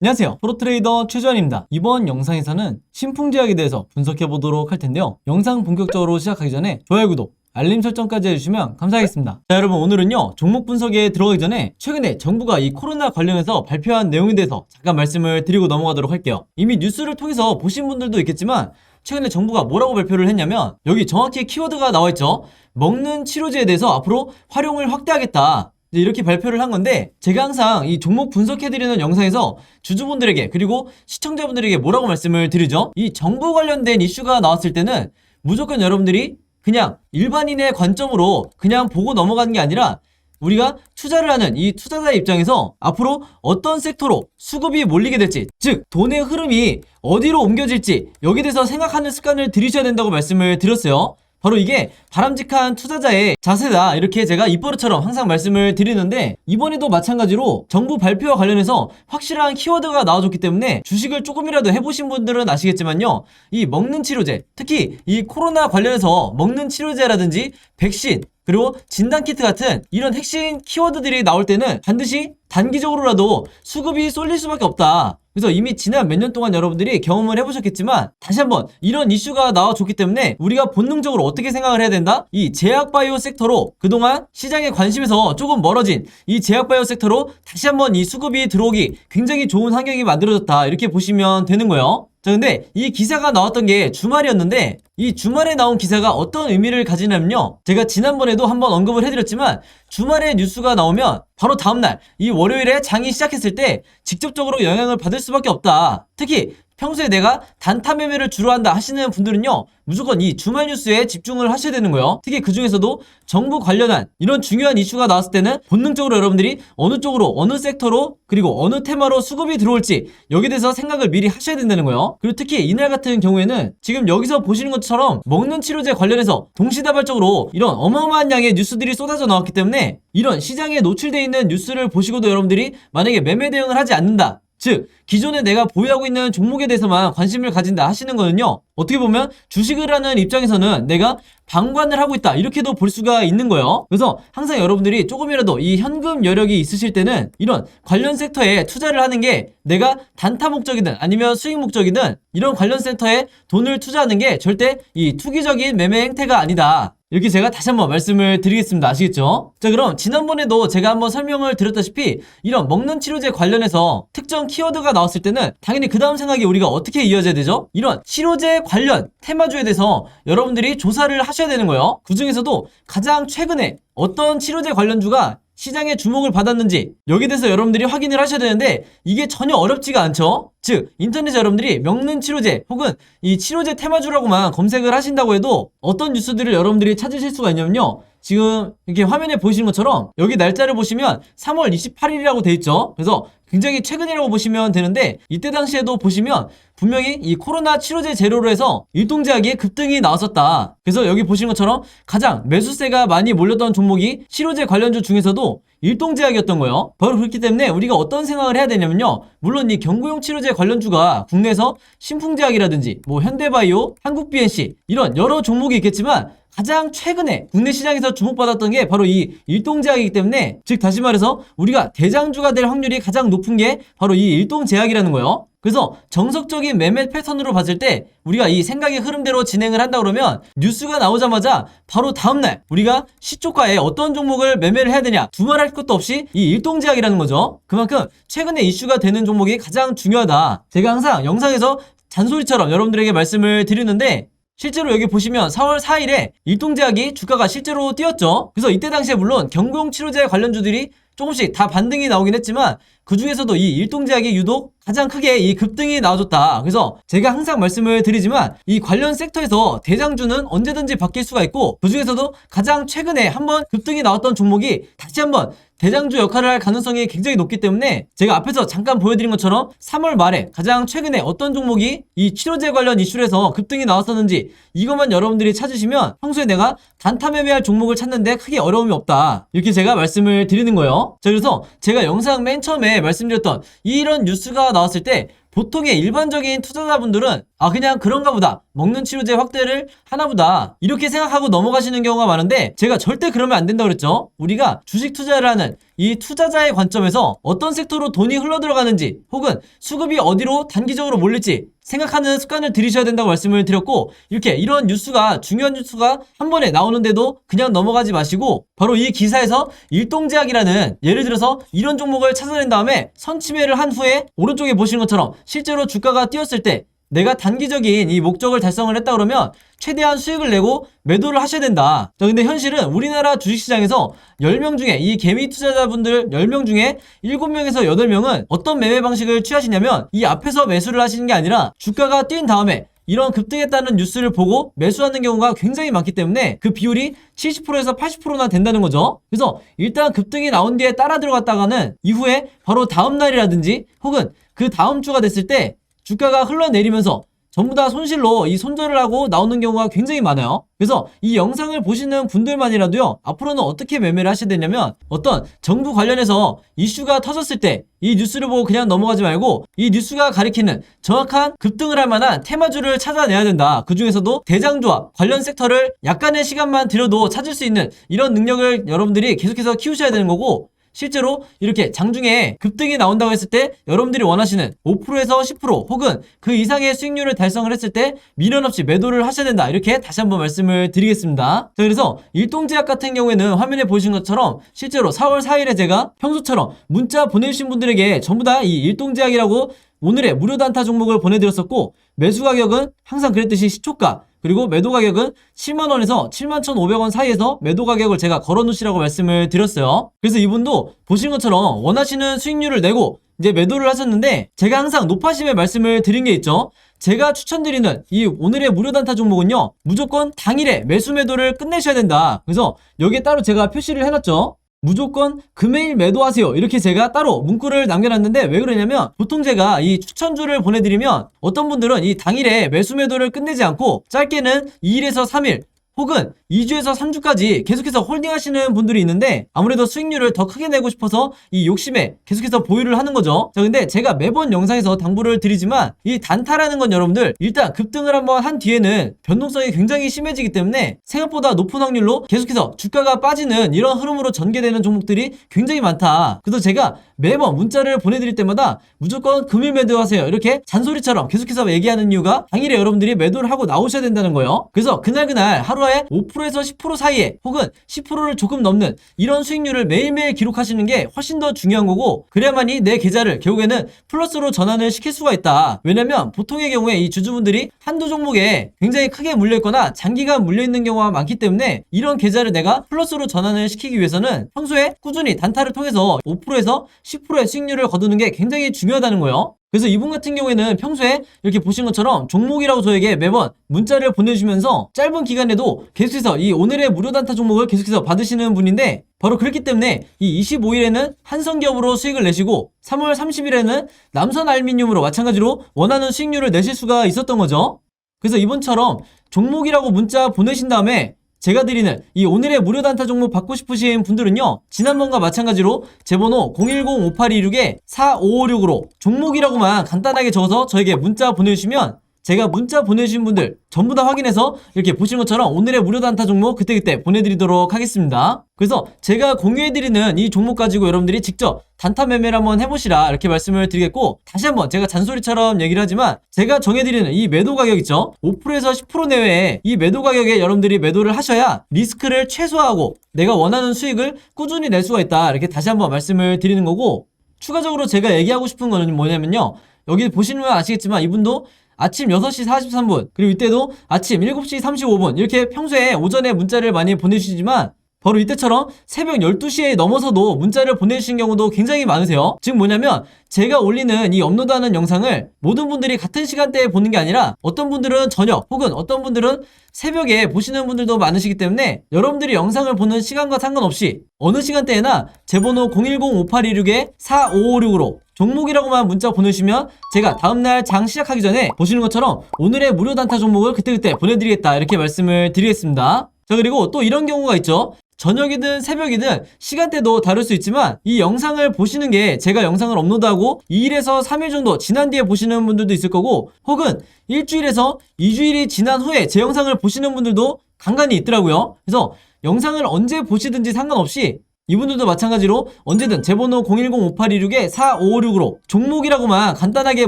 안녕하세요. 프로트레이더 최주환입니다. 이번 영상에서는 신풍제약에 대해서 분석해 보도록 할 텐데요. 영상 본격적으로 시작하기 전에 좋아요, 구독, 알림 설정까지 해주시면 감사하겠습니다. 자, 여러분, 오늘은요 종목 분석에 들어가기 전에 최근에 정부가 이 코로나 관련해서 발표한 내용에 대해서 잠깐 말씀을 드리고 넘어가도록 할게요. 이미 뉴스를 통해서 보신 분들도 있겠지만 최근에 정부가 뭐라고 발표를 했냐면, 여기 정확히 키워드가 나와있죠. 먹는 치료제에 대해서 앞으로 활용을 확대하겠다, 이렇게 발표를 한 건데, 제가 항상 이 종목 분석해드리는 영상에서 주주분들에게 그리고 시청자분들에게 뭐라고 말씀을 드리죠? 이 정부 관련된 이슈가 나왔을 때는 무조건 여러분들이 그냥 일반인의 관점으로 그냥 보고 넘어가는 게 아니라, 우리가 투자를 하는 이 투자자의 입장에서 앞으로 어떤 섹터로 수급이 몰리게 될지, 즉 돈의 흐름이 어디로 옮겨질지, 여기에 대해서 생각하는 습관을 들이셔야 된다고 말씀을 드렸어요. 바로 이게 바람직한 투자자의 자세다, 이렇게 제가 입버릇처럼 항상 말씀을 드리는데, 이번에도 마찬가지로 정부 발표와 관련해서 확실한 키워드가 나와줬기 때문에 주식을 조금이라도 해보신 분들은 아시겠지만요, 이 먹는 치료제, 특히 이 코로나 관련해서 먹는 치료제라든지 백신, 그리고 진단키트 같은 이런 핵심 키워드들이 나올 때는 반드시 단기적으로라도 수급이 쏠릴 수밖에 없다. 그래서 이미 지난 몇 년 동안 여러분들이 경험을 해보셨겠지만, 다시 한번 이런 이슈가 나와줬기 때문에 우리가 본능적으로 어떻게 생각을 해야 된다? 이 제약바이오 섹터로, 그동안 시장의 관심에서 조금 멀어진 이 제약바이오 섹터로 다시 한번 이 수급이 들어오기 굉장히 좋은 환경이 만들어졌다, 이렇게 보시면 되는 거예요. 자, 근데 이 기사가 나왔던 게 주말이었는데, 이 주말에 나온 기사가 어떤 의미를 가지냐면요, 제가 지난번에도 한번 언급을 해드렸지만, 주말에 뉴스가 나오면 바로 다음날 이 월요일에 장이 시작했을 때 직접적으로 영향을 받을 수밖에 없다. 특히 평소에 내가 단타 매매를 주로 한다 하시는 분들은요, 무조건 이 주말 뉴스에 집중을 하셔야 되는 거예요. 특히 그 중에서도 정부 관련한 이런 중요한 이슈가 나왔을 때는 본능적으로 여러분들이 어느 쪽으로, 어느 섹터로, 그리고 어느 테마로 수급이 들어올지, 여기에 대해서 생각을 미리 하셔야 된다는 거예요. 그리고 특히 이날 같은 경우에는 지금 여기서 보시는 것처럼 먹는 치료제 관련해서 동시다발적으로 이런 어마어마한 양의 뉴스들이 쏟아져 나왔기 때문에, 이런 시장에 노출되어 있는 뉴스를 보시고도 여러분들이 만약에 매매 대응을 하지 않는다, 즉 기존에 내가 보유하고 있는 종목에 대해서만 관심을 가진다 하시는 거는요, 어떻게 보면 주식을 하는 입장에서는 내가 방관을 하고 있다, 이렇게도 볼 수가 있는 거예요. 그래서 항상 여러분들이 조금이라도 이 현금 여력이 있으실 때는 이런 관련 섹터에 투자를 하는 게, 내가 단타 목적이든 아니면 수익 목적이든 이런 관련 섹터에 돈을 투자하는 게 절대 이 투기적인 매매 행태가 아니다, 이렇게 제가 다시 한번 말씀을 드리겠습니다. 아시겠죠? 자, 그럼 지난번에도 제가 한번 설명을 드렸다시피 이런 먹는 치료제 관련해서 특정 키워드가 나왔을 때는 당연히 그 다음 생각이 우리가 어떻게 이어져야 되죠? 이런 치료제 관련 테마주에 대해서 여러분들이 조사를 하셔야 되는 거예요. 그 중에서도 가장 최근에 어떤 치료제 관련주가 시장의 주목을 받았는지, 여기에 대해서 여러분들이 확인을 하셔야 되는데, 이게 전혀 어렵지가 않죠? 즉 인터넷에 여러분들이 먹는 치료제 혹은 이 치료제 테마주라고만 검색을 하신다고 해도 어떤 뉴스들을 여러분들이 찾으실 수가 있냐면요, 지금 이렇게 화면에 보이시는 것처럼 여기 날짜를 보시면 3월 28일이라고 돼 있죠. 그래서 굉장히 최근이라고 보시면 되는데, 이때 당시에도 보시면 분명히 이 코로나 치료제 재료로 해서 일동제약의 급등이 나왔었다. 그래서 여기 보시는 것처럼 가장 매수세가 많이 몰렸던 종목이 치료제 관련주 중에서도 일동제약이었던 거예요. 바로 그렇기 때문에 우리가 어떤 생각을 해야 되냐면요, 물론 이 경구용 치료제 관련주가 국내에서 신풍제약이라든지 뭐 현대바이오, 한국BNC 이런 여러 종목이 있겠지만, 가장 최근에 국내 시장에서 주목받았던 게 바로 이 일동제약이기 때문에, 즉 다시 말해서 우리가 대장주가 될 확률이 가장 높은 게 바로 이 일동제약이라는 거예요. 그래서 정석적인 매매 패턴으로 봤을 때 우리가 이 생각의 흐름대로 진행을 한다 그러면, 뉴스가 나오자마자 바로 다음날 우리가 시초가에 어떤 종목을 매매를 해야 되냐 두말할 것도 없이 이 일동제약이라는 거죠. 그만큼 최근에 이슈가 되는 종목이 가장 중요하다. 제가 항상 영상에서 잔소리처럼 여러분들에게 말씀을 드리는데, 실제로 여기 보시면 4월 4일에 일동제약이 주가가 실제로 뛰었죠. 그래서 이때 당시에 물론 경구용 치료제 관련주들이 조금씩 다 반등이 나오긴 했지만, 그 중에서도 이 일동제약이 유독 가장 크게 이 급등이 나와줬다. 그래서 제가 항상 말씀을 드리지만, 이 관련 섹터에서 대장주는 언제든지 바뀔 수가 있고, 그 중에서도 가장 최근에 한번 급등이 나왔던 종목이 다시 한번 대장주 역할을 할 가능성이 굉장히 높기 때문에, 제가 앞에서 잠깐 보여드린 것처럼 3월 말에 가장 최근에 어떤 종목이 이 치료제 관련 이슈에서 급등이 나왔었는지, 이것만 여러분들이 찾으시면 평소에 내가 단타 매매할 종목을 찾는데 크게 어려움이 없다, 이렇게 제가 말씀을 드리는 거예요. 자, 그래서 제가 영상 맨 처음에 전에 말씀드렸던 이런 뉴스가 나왔을 때 보통의 일반적인 투자자분들은 그냥 그런가 보다, 먹는 치료제 확대를 하나보다, 이렇게 생각하고 넘어가시는 경우가 많은데, 제가 절대 그러면 안 된다고 그랬죠. 우리가 주식 투자를 하는 이 투자자의 관점에서 어떤 섹터로 돈이 흘러들어가는지, 혹은 수급이 어디로 단기적으로 몰릴지 생각하는 습관을 들이셔야 된다고 말씀을 드렸고, 이런 뉴스가, 중요한 뉴스가 한 번에 나오는데도 그냥 넘어가지 마시고, 바로 이 기사에서 일동제약이라는, 예를 들어서 이런 종목을 찾아낸 다음에 선침해를 한 후에 오른쪽에 보시는 것처럼 실제로 주가가 뛰었을 때 내가 단기적인 이 목적을 달성을 했다 그러면 최대한 수익을 내고 매도를 하셔야 된다. 자, 근데 현실은 우리나라 주식시장에서 10명 중에, 이 개미 투자자분들 10명 중에 7명에서 8명은 어떤 매매 방식을 취하시냐면, 이 앞에서 매수를 하시는 게 아니라 주가가 뛴 다음에 이런 급등했다는 뉴스를 보고 매수하는 경우가 굉장히 많기 때문에 그 비율이 70%에서 80%나 된다는 거죠. 그래서 일단 급등이 나온 뒤에 따라 들어갔다가는 이후에 바로 다음 날이라든지 혹은 그 다음 주가 됐을 때 주가가 흘러내리면서 전부 다 손실로 이 손절을 하고 나오는 경우가 굉장히 많아요. 그래서 이 영상을 보시는 분들만이라도요, 앞으로는 어떻게 매매를 하셔야 되냐면, 어떤 정부 관련해서 이슈가 터졌을 때 이 뉴스를 보고 그냥 넘어가지 말고 이 뉴스가 가리키는 정확한 급등을 할 만한 테마주를 찾아내야 된다. 그 중에서도 대장주와 관련 섹터를 약간의 시간만 들여도 찾을 수 있는 이런 능력을 여러분들이 계속해서 키우셔야 되는 거고, 실제로 이렇게 장중에 급등이 나온다고 했을 때 여러분들이 원하시는 5%에서 10% 혹은 그 이상의 수익률을 달성을 했을 때 미련 없이 매도를 하셔야 된다. 이렇게 다시 한번 말씀을 드리겠습니다. 자, 그래서 일동제약 같은 경우에는 화면에 보신 것처럼 실제로 4월 4일에 제가 평소처럼 문자 보내주신 분들에게 전부 다 이 일동제약이라고 오늘의 무료 단타 종목을 보내드렸었고, 매수 가격은 항상 그랬듯이 시초가, 그리고 매도 가격은 7만원에서 71,500원 사이에서 매도 가격을 제가 걸어놓으시라고 말씀을 드렸어요. 그래서 이분도 보신 것처럼 원하시는 수익률을 내고 이제 매도를 하셨는데, 제가 항상 높아심에 말씀을 드린 게 있죠. 제가 추천드리는 이 오늘의 무료 단타 종목은요, 무조건 당일에 매수 매도를 끝내셔야 된다. 그래서 여기에 따로 제가 표시를 해놨죠. 무조건 금요일 매도하세요. 이렇게 제가 따로 문구를 남겨놨는데, 왜 그러냐면 보통 제가 이 추천주를 보내드리면 어떤 분들은 이 당일에 매수 매도를 끝내지 않고 짧게는 2일에서 3일 혹은 2주에서 3주까지 계속해서 홀딩하시는 분들이 있는데, 아무래도 수익률을 더 크게 내고 싶어서 이 욕심에 계속해서 보유를 하는 거죠. 자, 근데 제가 매번 영상에서 당부를 드리지만 이 단타라는 건 여러분들 일단 급등을 한번 한 뒤에는 변동성이 굉장히 심해지기 때문에 생각보다 높은 확률로 계속해서 주가가 빠지는 이런 흐름으로 전개되는 종목들이 굉장히 많다. 그래서 제가 매번 문자를 보내드릴 때마다 무조건 금일 매도하세요 이렇게 잔소리처럼 계속해서 얘기하는 이유가, 당일에 여러분들이 매도를 하고 나오셔야 된다는 거예요. 그래서 그날 하루에 5%에서 10% 사이에 혹은 10%를 조금 넘는 이런 수익률을 매일매일 기록하시는 게 훨씬 더 중요한 거고, 그래야만이 내 계좌를 결국에는 플러스로 전환을 시킬 수가 있다. 왜냐면 보통의 경우에 이 주주분들이 한두 종목에 굉장히 크게 물려있거나 장기간 물려있는 경우가 많기 때문에, 이런 계좌를 내가 플러스로 전환을 시키기 위해서는 평소에 꾸준히 단타를 통해서 5%에서 10%의 수익률을 거두는 게 굉장히 중요하다는 거예요. 그래서 이분 같은 경우에는 평소에 이렇게 보신 것처럼 종목이라고 저에게 매번 문자를 보내주면서 짧은 기간에도 계속해서 이 오늘의 무료 단타 종목을 계속해서 받으시는 분인데, 바로 그렇기 때문에 이 25일에는 한성기업으로 수익을 내시고 3월 30일에는 남선알미늄으로 마찬가지로 원하는 수익률을 내실 수가 있었던 거죠. 그래서 이분처럼 종목이라고 문자 보내신 다음에 제가 드리는 이 오늘의 무료 단타 종목 받고 싶으신 분들은요, 지난번과 마찬가지로 제 번호 010-5826-4556으로 종목이라고만 간단하게 적어서 저에게 문자 보내주시면 제가 문자 보내주신 분들 전부 다 확인해서 이렇게 보시는 것처럼 오늘의 무료 단타 종목 그때그때 보내드리도록 하겠습니다. 그래서 제가 공유해드리는 이 종목 가지고 여러분들이 직접 단타 매매를 한번 해보시라 이렇게 말씀을 드리겠고, 다시 한번 제가 잔소리처럼 얘기를 하지만 제가 정해드리는 이 매도 가격 있죠, 5%에서 10% 내외에 이 매도 가격에 여러분들이 매도를 하셔야 리스크를 최소화하고 내가 원하는 수익을 꾸준히 낼 수가 있다. 이렇게 다시 한번 말씀을 드리는 거고, 추가적으로 제가 얘기하고 싶은 거는 뭐냐면요, 여기 보시면 아시겠지만 이분도 아침 6시 43분 그리고 이때도 아침 7시 35분 이렇게 평소에 오전에 문자를 많이 보내주시지만, 바로 이때처럼 새벽 12시에 넘어서도 문자를 보내주신 경우도 굉장히 많으세요. 즉 뭐냐면 제가 올리는 이 업로드하는 영상을 모든 분들이 같은 시간대에 보는 게 아니라 어떤 분들은 저녁 혹은 어떤 분들은 새벽에 보시는 분들도 많으시기 때문에, 여러분들이 영상을 보는 시간과 상관없이 어느 시간대에나 제 번호 010-5826-4556으로 종목이라고만 문자 보내주시면 제가 다음날 장 시작하기 전에 보시는 것처럼 오늘의 무료 단타 종목을 그때그때 보내드리겠다 이렇게 말씀을 드리겠습니다. 자, 그리고 또 이런 경우가 있죠. 저녁이든 새벽이든 시간대도 다를 수 있지만 이 영상을 보시는 게 제가 영상을 업로드하고 2일에서 3일 정도 지난 뒤에 보시는 분들도 있을 거고 혹은 일주일에서 2주일이 지난 후에 제 영상을 보시는 분들도 간간히 있더라고요. 그래서 영상을 언제 보시든지 상관없이 이분들도 마찬가지로 언제든 제 번호 010-5826-4556으로 종목이라고만 간단하게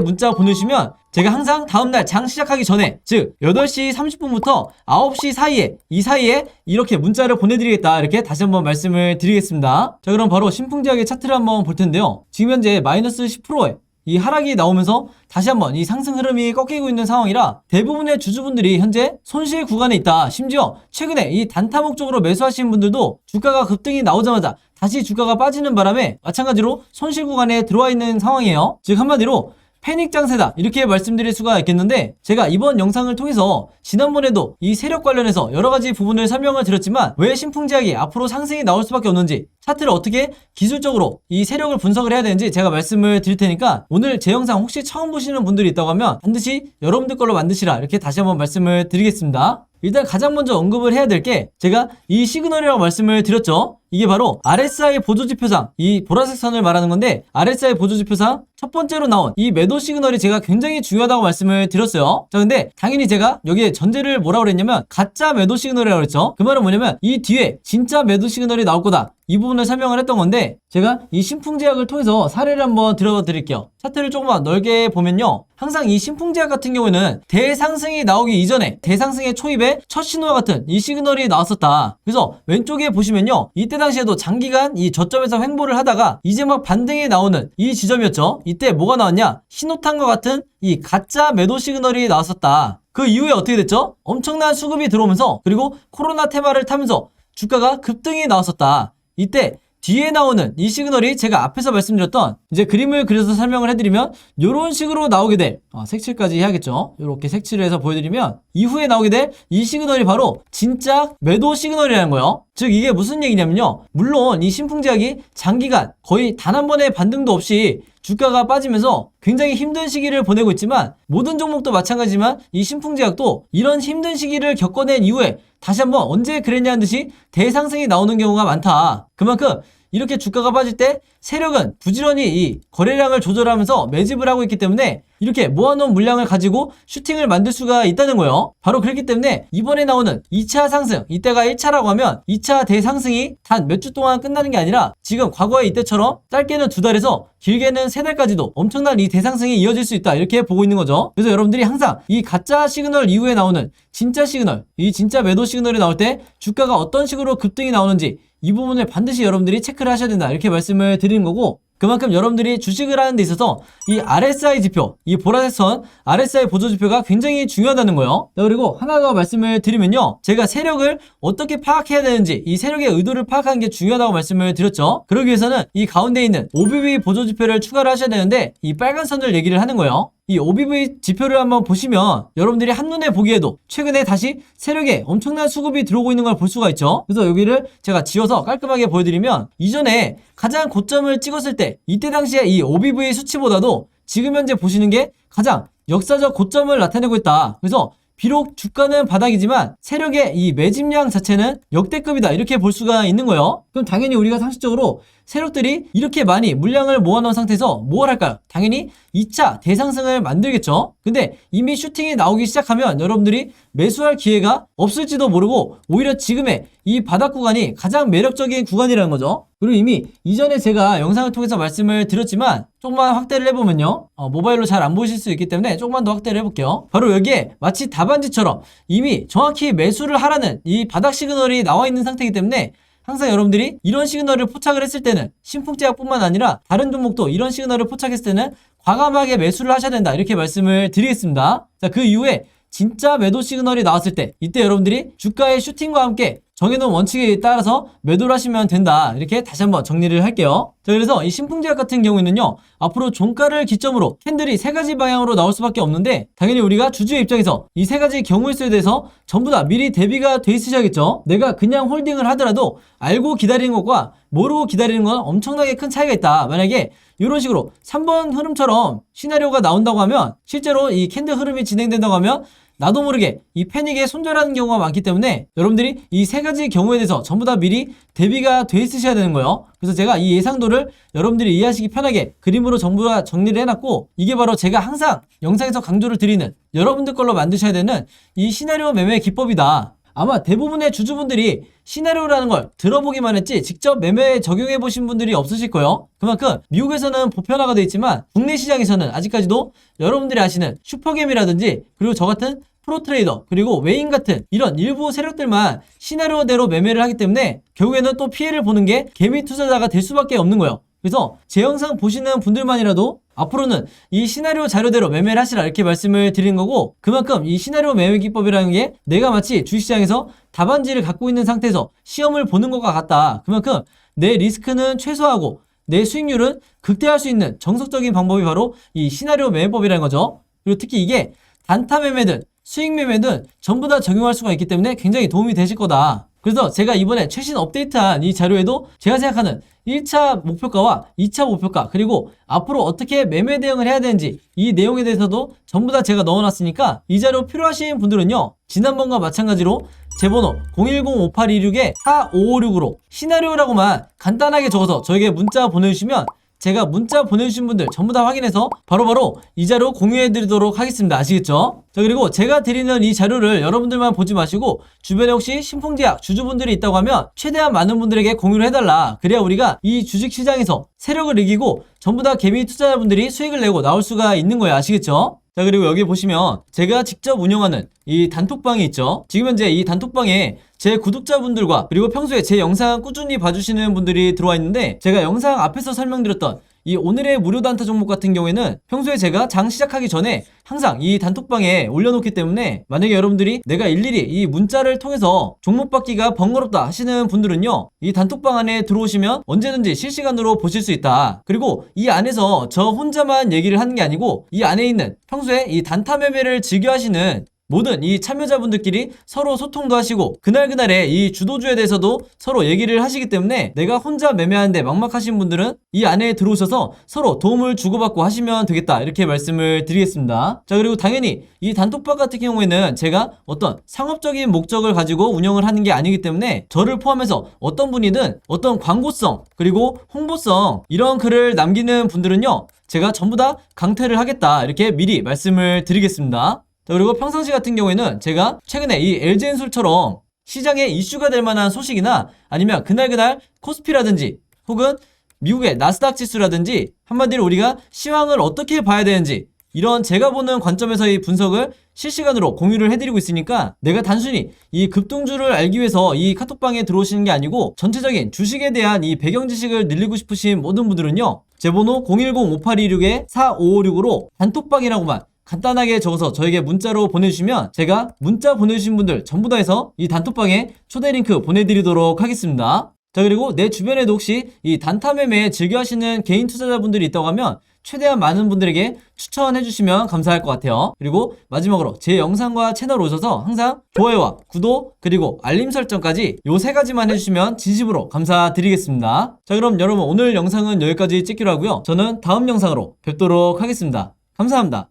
문자 보내주시면 제가 항상 다음날 장 시작하기 전에 즉 8시 30분부터 9시 사이에 이 사이에 이렇게 문자를 보내드리겠다 이렇게 다시 한번 말씀을 드리겠습니다. 자 그럼 바로 신풍제약의 차트를 한번 볼 텐데요. 지금 현재 마이너스 10%에 이 하락이 나오면서 다시 한번 이 상승 흐름이 꺾이고 있는 상황이라 대부분의 주주분들이 현재 손실 구간에 있다. 심지어 최근에 이 단타 목적으로 매수하신 분들도 주가가 급등이 나오자마자 다시 주가가 빠지는 바람에 마찬가지로 손실 구간에 들어와 있는 상황이에요. 즉 한마디로 패닉 장세다 이렇게 말씀드릴 수가 있겠는데 제가 이번 영상을 통해서 지난번에도 이 세력 관련해서 여러가지 부분을 설명을 드렸지만 왜 신풍제약이 앞으로 상승이 나올 수밖에 없는지 차트를 어떻게 기술적으로 이 세력을 분석을 해야 되는지 제가 말씀을 드릴 테니까 오늘 제 영상 혹시 처음 보시는 분들이 있다고 하면 반드시 여러분들 걸로 만드시라 이렇게 다시 한번 말씀을 드리겠습니다. 일단 가장 먼저 언급을 해야 될 게 제가 이 시그널이라고 말씀을 드렸죠. 이게 바로 RSI 보조지표상 이 보라색 선을 말하는 건데 RSI 보조지표상 첫 번째로 나온 이 매도 시그널이 제가 굉장히 중요하다고 말씀을 드렸어요. 자 근데 당연히 제가 여기에 전제를 뭐라고 그랬냐면 가짜 매도 시그널이라고 그랬죠. 그 말은 뭐냐면 이 뒤에 진짜 매도 시그널이 나올 거다. 이 부분을 설명을 했던 건데 제가 이 신풍제약을 통해서 사례를 한번 들어 드릴게요. 차트를 조금만 넓게 보면요. 항상 이 신풍제약 같은 경우에는 대상승이 나오기 이전에 대상승의 초입에 첫 신호와 같은 이 시그널이 나왔었다. 그래서 왼쪽에 보시면요. 이때 당시에도 장기간 이 저점에서 횡보를 하다가 이제 막 반등이 나오는 이 지점이었죠. 이때 뭐가 나왔냐? 신호탄과 같은 이 가짜 매도 시그널이 나왔었다. 그 이후에 어떻게 됐죠? 엄청난 수급이 들어오면서 그리고 코로나 테마를 타면서 주가가 급등이 나왔었다. 이때 뒤에 나오는 이 시그널이 제가 앞에서 말씀드렸던 이제 그림을 그려서 설명을 해드리면 이런 식으로 나오게 될 색칠까지 해야겠죠. 이렇게 색칠을 해서 보여드리면 이후에 나오게 될 이 시그널이 바로 진짜 매도 시그널이라는 거예요. 즉 이게 무슨 얘기냐면요. 물론 이 신풍제약이 장기간 거의 단 한 번의 반등도 없이 주가가 빠지면서 굉장히 힘든 시기를 보내고 있지만 모든 종목도 마찬가지지만 이 신풍제약도 이런 힘든 시기를 겪어낸 이후에 다시 한번 언제 그랬냐는 듯이 대상승이 나오는 경우가 많다. 그만큼 이렇게 주가가 빠질 때 세력은 부지런히 이 거래량을 조절하면서 매집을 하고 있기 때문에 이렇게 모아놓은 물량을 가지고 슈팅을 만들 수가 있다는 거예요. 바로 그렇기 때문에 이번에 나오는 2차 상승, 이때가 1차라고 하면 2차 대상승이 단 몇 주 동안 끝나는 게 아니라 지금 과거의 이때처럼 짧게는 2달에서 길게는 3달까지도 엄청난 이 대상승이 이어질 수 있다 이렇게 보고 있는 거죠. 그래서 여러분들이 항상 이 가짜 시그널 이후에 나오는 진짜 시그널, 이 진짜 매도 시그널이 나올 때 주가가 어떤 식으로 급등이 나오는지 이 부분을 반드시 여러분들이 체크를 하셔야 된다 이렇게 말씀을 드리는 거고 그만큼 여러분들이 주식을 하는 데 있어서 이 RSI 지표, 이 보라색 선 RSI 보조지표가 굉장히 중요하다는 거예요. 자, 그리고 하나 더 말씀을 드리면요. 제가 세력을 어떻게 파악해야 되는지 이 세력의 의도를 파악하는 게 중요하다고 말씀을 드렸죠. 그러기 위해서는 이 가운데 있는 OBV 보조지표를 추가를 하셔야 되는데 이 빨간 선을 얘기를 하는 거예요. 이 OBV 지표를 한번 보시면 여러분들이 한눈에 보기에도 최근에 다시 세력에 엄청난 수급이 들어오고 있는 걸 볼 수가 있죠. 그래서 여기를 제가 지워서 깔끔하게 보여드리면 이전에 가장 고점을 찍었을 때 이때 당시에 이 OBV 수치보다도 지금 현재 보시는 게 가장 역사적 고점을 나타내고 있다. 그래서 비록 주가는 바닥이지만 세력의 이 매집량 자체는 역대급이다 이렇게 볼 수가 있는 거예요. 그럼 당연히 우리가 상식적으로 세력들이 이렇게 많이 물량을 모아놓은 상태에서 뭘 할까요? 당연히 2차 대상승을 만들겠죠. 근데 이미 슈팅이 나오기 시작하면 여러분들이 매수할 기회가 없을지도 모르고 오히려 지금의 이 바닥 구간이 가장 매력적인 구간이라는 거죠. 그리고 이미 이전에 제가 영상을 통해서 말씀을 드렸지만 조금만 확대를 해보면요. 모바일로 잘 안 보실 수 있기 때문에 조금만 더 확대를 해볼게요. 바로 여기에 마치 답안지처럼 이미 정확히 매수를 하라는 이 바닥 시그널이 나와 있는 상태이기 때문에 항상 여러분들이 이런 시그널을 포착을 했을 때는 신풍제약뿐만 아니라 다른 종목도 이런 시그널을 포착했을 때는 과감하게 매수를 하셔야 된다 이렇게 말씀을 드리겠습니다. 자, 그 이후에 진짜 매도 시그널이 나왔을 때 이때 여러분들이 주가의 슈팅과 함께 정해놓은 원칙에 따라서 매도를 하시면 된다 이렇게 다시 한번 정리를 할게요. 자, 그래서 이 신풍제약 같은 경우에는요 앞으로 종가를 기점으로 캔들이 3가지 방향으로 나올 수밖에 없는데 당연히 우리가 주주의 입장에서 이 3가지 경우의 수에 대해서 전부 다 미리 대비가 돼 있으셔야겠죠. 내가 그냥 홀딩을 하더라도 알고 기다리는 것과 모르고 기다리는 건 엄청나게 큰 차이가 있다. 만약에 이런 식으로 3번 흐름처럼 시나리오가 나온다고 하면 실제로 이 캔들 흐름이 진행된다고 하면 나도 모르게 이 패닉에 손절하는 경우가 많기 때문에 여러분들이 이 세 가지 경우에 대해서 전부 다 미리 대비가 돼 있으셔야 되는 거예요. 그래서 제가 이 예상도를 여러분들이 이해하시기 편하게 그림으로 전부 다 정리를 해놨고, 이게 바로 제가 항상 영상에서 강조를 드리는 여러분들 걸로 만드셔야 되는 이 시나리오 매매 기법이다. 아마 대부분의 주주분들이 시나리오라는 걸 들어보기만 했지 직접 매매에 적용해 보신 분들이 없으실 거예요. 그만큼 미국에서는 보편화가 되어 있지만 국내 시장에서는 아직까지도 여러분들이 아시는 슈퍼겜이라든지 그리고 저 같은 프로트레이더 그리고 웨인 같은 이런 일부 세력들만 시나리오대로 매매를 하기 때문에 결국에는 또 피해를 보는 게 개미 투자자가 될 수밖에 없는 거예요. 그래서 제 영상 보시는 분들만이라도 앞으로는 이 시나리오 자료대로 매매를 하시라 이렇게 말씀을 드리는 거고, 그만큼 이 시나리오 매매 기법이라는 게 내가 마치 주식시장에서 답안지를 갖고 있는 상태에서 시험을 보는 것과 같다. 그만큼 내 리스크는 최소화하고 내 수익률은 극대화할 수 있는 정석적인 방법이 바로 이 시나리오 매매법이라는 거죠. 그리고 특히 이게 단타 매매든 수익 매매든 전부 다 적용할 수가 있기 때문에 굉장히 도움이 되실 거다. 그래서 제가 이번에 최신 업데이트한 이 자료에도 제가 생각하는 1차 목표가와 2차 목표가 그리고 앞으로 어떻게 매매 대응을 해야 되는지 이 내용에 대해서도 전부 다 제가 넣어놨으니까 이 자료 필요하신 분들은요, 지난번과 마찬가지로 제 번호 010-5826-4556으로 시나리오라고만 간단하게 적어서 저에게 문자 보내주시면 제가 문자 보내주신 분들 전부 다 확인해서 바로바로 이 자료 공유해드리도록 하겠습니다. 아시겠죠? 자, 그리고 제가 드리는 이 자료를 여러분들만 보지 마시고 주변에 혹시 신풍제약 주주분들이 있다고 하면 최대한 많은 분들에게 공유를 해달라. 그래야 우리가 이 주식시장에서 세력을 이기고 전부 다 개미 투자자분들이 수익을 내고 나올 수가 있는 거예요. 아시겠죠? 자, 그리고 여기 보시면 제가 직접 운영하는 이 단톡방이 있죠. 지금 현재 이 단톡방에 제 구독자분들과 그리고 평소에 제 영상 꾸준히 봐주시는 분들이 들어와 있는데, 제가 영상 앞에서 설명드렸던 이 오늘의 무료 단타 종목 같은 경우에는 평소에 제가 장 시작하기 전에 항상 이 단톡방에 올려놓기 때문에 만약에 여러분들이 내가 일일이 이 문자를 통해서 종목 받기가 번거롭다 하시는 분들은요, 이 단톡방 안에 들어오시면 언제든지 실시간으로 보실 수 있다. 그리고 이 안에서 저 혼자만 얘기를 하는 게 아니고 이 안에 있는 평소에 이 단타 매매를 즐겨 하시는 모든 이 참여자분들끼리 서로 소통도 하시고 그날그날의 이 주도주에 대해서도 서로 얘기를 하시기 때문에 내가 혼자 매매하는데 막막하신 분들은 이 안에 들어오셔서 서로 도움을 주고받고 하시면 되겠다 이렇게 말씀을 드리겠습니다. 자, 그리고 당연히 이 단톡방 같은 경우에는 제가 어떤 상업적인 목적을 가지고 운영을 하는 게 아니기 때문에 저를 포함해서 어떤 분이든 어떤 광고성 그리고 홍보성 이런 글을 남기는 분들은요, 제가 전부 다 강퇴를 하겠다 이렇게 미리 말씀을 드리겠습니다. 자, 그리고 평상시 같은 경우에는 제가 최근에 이 LG엔솔처럼 시장에 이슈가 될 만한 소식이나 아니면 그날그날 코스피라든지 혹은 미국의 나스닥 지수라든지 한마디로 우리가 시황을 어떻게 봐야 되는지 이런 제가 보는 관점에서의 분석을 실시간으로 공유를 해드리고 있으니까 내가 단순히 이 급등주를 알기 위해서 이 카톡방에 들어오시는 게 아니고 전체적인 주식에 대한 이 배경 지식을 늘리고 싶으신 모든 분들은요, 제 번호 010-5826-4556으로 단톡방이라고만 간단하게 적어서 저에게 문자로 보내주시면 제가 문자 보내주신 분들 전부 다 해서 이 단톡방에 초대 링크 보내드리도록 하겠습니다. 자, 그리고 내 주변에도 혹시 이 단타 매매 즐겨 하시는 개인 투자자분들이 있다고 하면 최대한 많은 분들에게 추천해 주시면 감사할 것 같아요. 그리고 마지막으로 제 영상과 채널 오셔서 항상 좋아요와 구독 그리고 알림 설정까지 요 세 가지만 해주시면 진심으로 감사드리겠습니다. 자, 그럼 여러분 오늘 영상은 여기까지 찍기로 하고요. 저는 다음 영상으로 뵙도록 하겠습니다. 감사합니다.